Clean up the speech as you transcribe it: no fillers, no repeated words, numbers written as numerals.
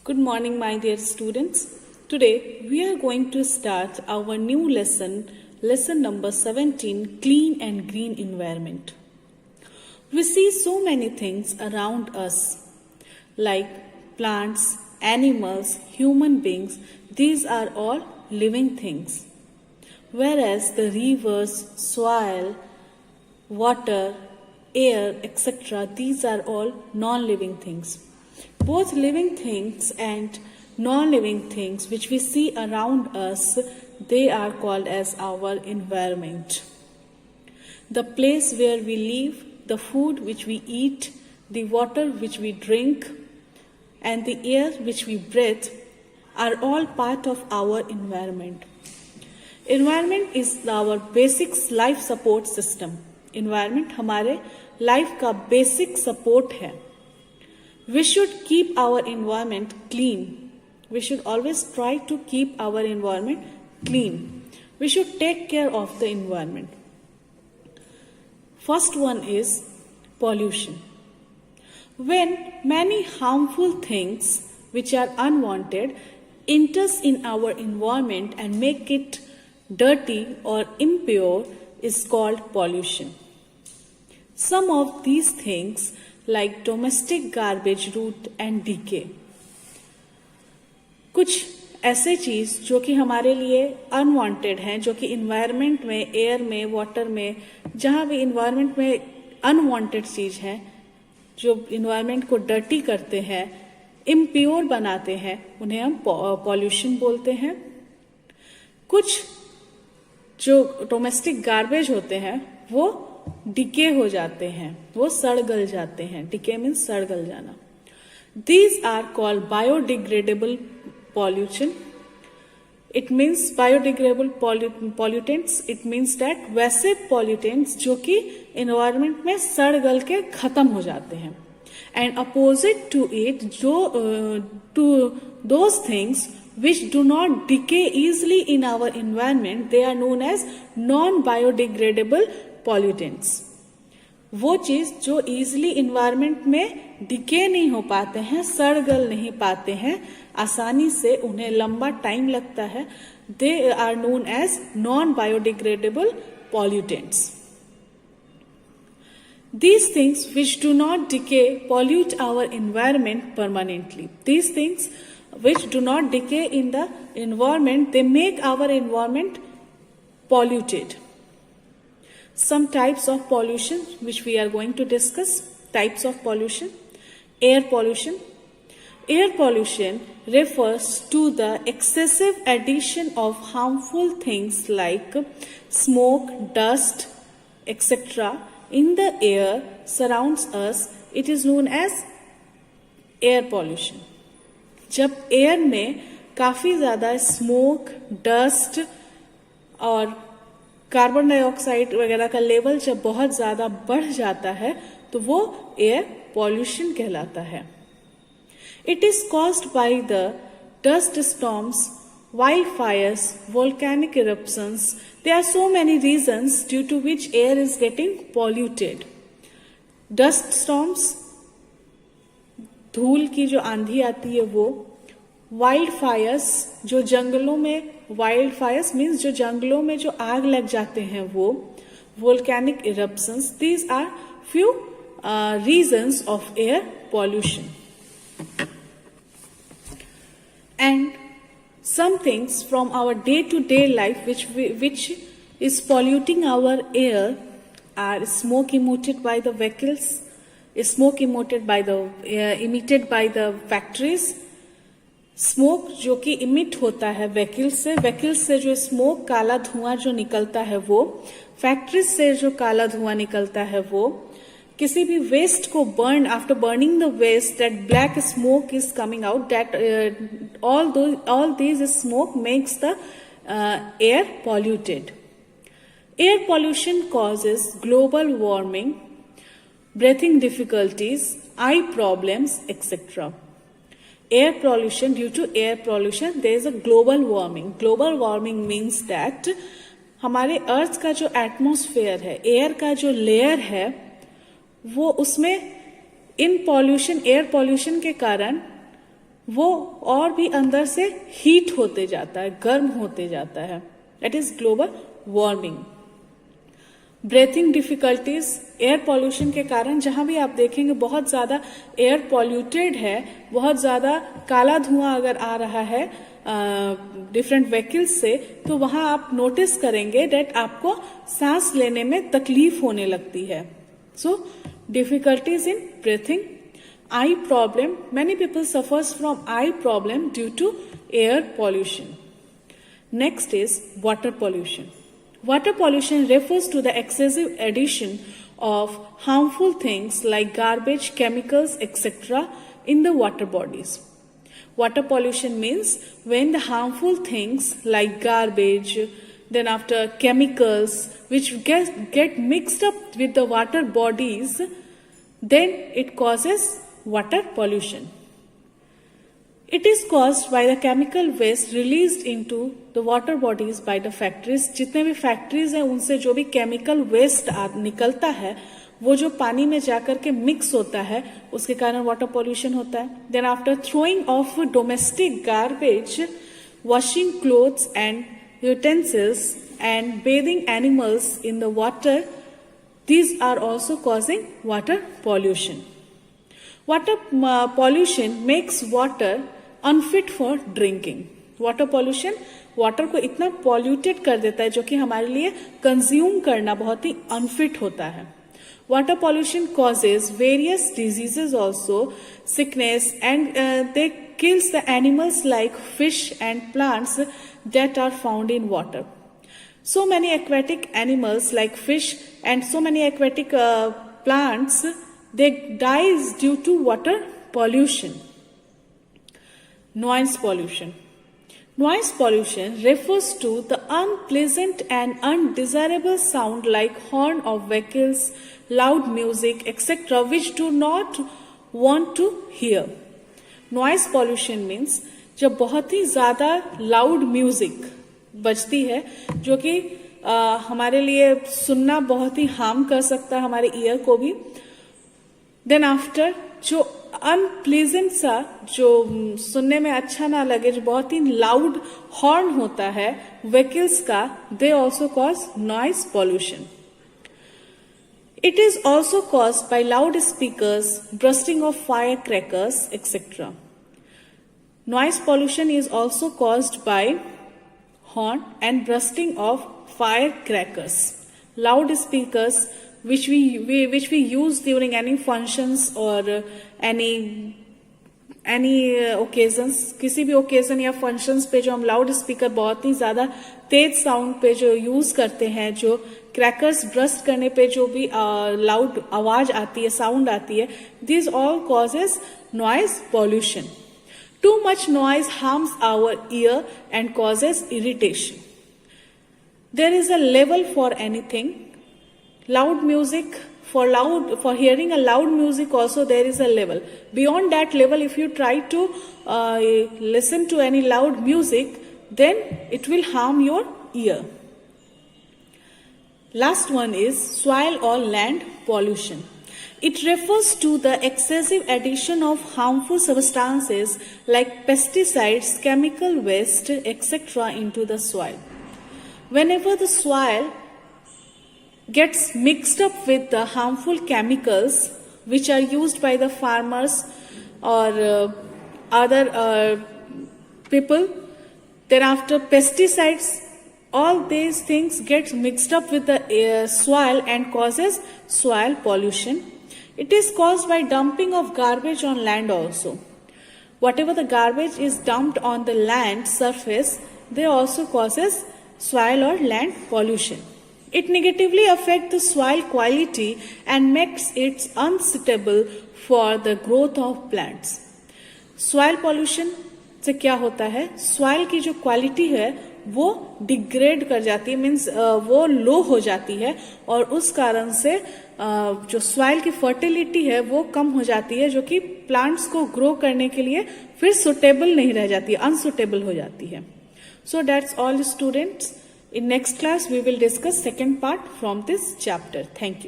Good morning, my dear students. Today we are going to start our new lesson number 17, Clean and Green Environment. We see so many things around us, like plants, animals, human beings. These are all living things. Whereas the rivers, soil, water, air, etc., these are all non-living things. Both living things and non-living things which we see around us, they are called as our environment. The place where we live, the food which we eat, the water which we drink, and the air which we breathe are all part of our environment. Environment is our basic life support system. Environment हमारे life का basic support है. We should keep our environment clean. We should always try to keep our environment clean. We should take care of the environment. First one is pollution. When many harmful things which are unwanted enters in our environment and make it dirty or impure is called pollution. Some of these things like domestic garbage root and decay. कुछ ऐसे चीज जो कि हमारे लिए unwanted हैं, जो कि इन्वायरमेंट में, एयर में, वाटर में, जहां भी इन्वायरमेंट में अनवांटेड चीज है, जो इन्वायरमेंट को डर्टी करते हैं, इम्प्योर बनाते हैं, उन्हें हम पॉल्यूशन बोलते हैं. कुछ जो डोमेस्टिक गार्बेज होते हैं वो डिके हो जाते हैं, वो सड़ गल जाते हैं. डिके मीन्स सड़ गल जाना. These are called biodegradable pollution. It means biodegradable pollutants. It means that वैसे pollutants जो कि environment में सड़ गल के खत्म हो जाते हैं. And opposite to it, to those things which do not decay easily in our environment, they are known as non-biodegradable pollutants. वो चीज जो इजिली इन्वायरमेंट में डिके नहीं हो पाते हैं, सड़ गल नहीं पाते हैं, आसानी से उन्हें लंबा टाइम लगता है, they are known as non biodegradable pollutants. These things which do not decay pollute our environment permanently. These things which do not decay in the environment, they make our environment polluted. Some types of pollution which we are going to discuss. Types of pollution. Air pollution. Air pollution refers to the excessive addition of harmful things like smoke, dust, etc. in the air surrounds us. It is known as air pollution. जब air में काफी ज्यादा smoke, dust और carbon dioxide वगैरह का level जब बहुत ज्यादा बढ़ जाता है तो वो एयर पॉल्यूशन कहलाता है. It is caused by the dust storms, wild fires, volcanic eruptions. There are so many reasons due to which air is getting polluted. Dust storms, धूल की जो आंधी आती है वो, वाइल्ड फायर्स, जो जंगलों में, वाइल्ड फायर्स मीन्स जो जंगलों में जो आग लग जाते हैं वो, volcanic eruptions. These are few reasons of air pollution. And some things from our day-to-day life which is polluting our air are smoke emitted by the vehicles, smoke emitted by the factories. Smoke जो कि emit होता है vehicle से जो smoke, काला धुआं जो निकलता है वो, फैक्ट्रीज से जो काला धुआं निकलता है वो, किसी भी वेस्ट को burn, after burning the waste, that black smoke is coming out, that all these smoke makes the air polluted. Air pollution causes global warming, breathing difficulties, eye problems, etc. Air pollution, due to air pollution, there is a global warming. Global warming means that हमारे अर्थ का जो atmosphere है, air का जो layer है, वो उसमें इन pollution, air pollution के कारण वो और भी अंदर से हीट होते जाता है, गर्म होते जाता है. That is global warming. Breathing difficulties, air pollution के कारण जहां भी आप देखेंगे बहुत ज्यादा एयर पॉल्यूटेड है, बहुत ज्यादा काला धुआं अगर आ रहा है डिफरेंट व्हीकल्स से, तो वहां आप नोटिस करेंगे डेट आपको सांस लेने में तकलीफ होने लगती है. So difficulties in breathing. Eye problem, many people suffers from eye problem due to air pollution. Next is water pollution. Water pollution refers to the excessive addition of harmful things like garbage, chemicals, etc. in the water bodies. Water pollution means when the harmful things like garbage, then after chemicals which get mixed up with the water bodies, then it causes water pollution. It is caused by the chemical waste released into the water bodies by the factories. जितने भी factories हैं उनसे जो भी chemical waste निकलता है वो जो पानी में जाकर के मिक्स होता है उसके कारण वाटर पॉल्यूशन होता है. Then after throwing of domestic garbage, washing clothes and utensils and bathing animals in the water, these are also causing water pollution. Water pollution makes water unfit for drinking. Water pollution water को इतना polluted कर देता है जो कि हमारे लिए consume करना बहुत ही अनफिट होता है. Water pollution causes various diseases also, sickness, and they kills the animals like fish and plants that are found in water. So many aquatic animals like fish and so many aquatic plants, they dies due to water pollution. Noise pollution. Noise pollution refers to the unpleasant and undesirable sound like horn of vehicles, loud music, etc. which do not want to hear. Noise pollution means जब बहुत ही ज्यादा loud music बजती है जो कि हमारे लिए सुनना बहुत ही हार्म कर सकता है हमारे ईयर को भी. देन आफ्टर जो अनप्लीजेंट सा, जो सुनने में अच्छा ना लगे, जो बहुत ही लाउड हॉर्न होता है व्हीकल्स का, they also cause noise pollution. It is also caused by loudspeakers, bursting of firecrackers, etc. Noise pollution is also caused by horn and bursting of firecrackers. Loudspeakers which we use during any functions or any occasions, किसी भी occasion या functions पे जो हम loud speaker बहुत ही ज्यादा तेज sound पे जो यूज करते हैं, जो क्रैकर्स ब्रस्ट करने पे जो भी लाउड आवाज आती है, साउंड आती है, this all causes noise pollution. Too much noise harms our ear and causes irritation. There is a level for anything. Loud music, for hearing a loud music also there is a level. Beyond that level, if you try to listen to any loud music, then it will harm your ear. Last one is soil or land pollution. It refers to the excessive addition of harmful substances like pesticides, chemical waste, etc. into the soil. Whenever the soil gets mixed up with the harmful chemicals which are used by the farmers or other people, thereafter pesticides, all these things get mixed up with the soil and causes soil pollution. It is caused by dumping of garbage on land also. Whatever the garbage is dumped on the land surface, they also causes soil or land pollution. It negatively affects the soil quality and makes it unsuitable for the growth of plants. Soil pollution से क्या होता है, soil की जो quality है वो degrade कर जाती है, मीन्स वो लो हो जाती है, और उस कारण से जो soil की फर्टिलिटी है वो कम हो जाती है, जो कि प्लांट्स को ग्रो करने के लिए फिर सुटेबल नहीं रह जाती है, अनसुटेबल हो जाती है. So that's all students. In next class, we will discuss second part from this chapter. Thank you.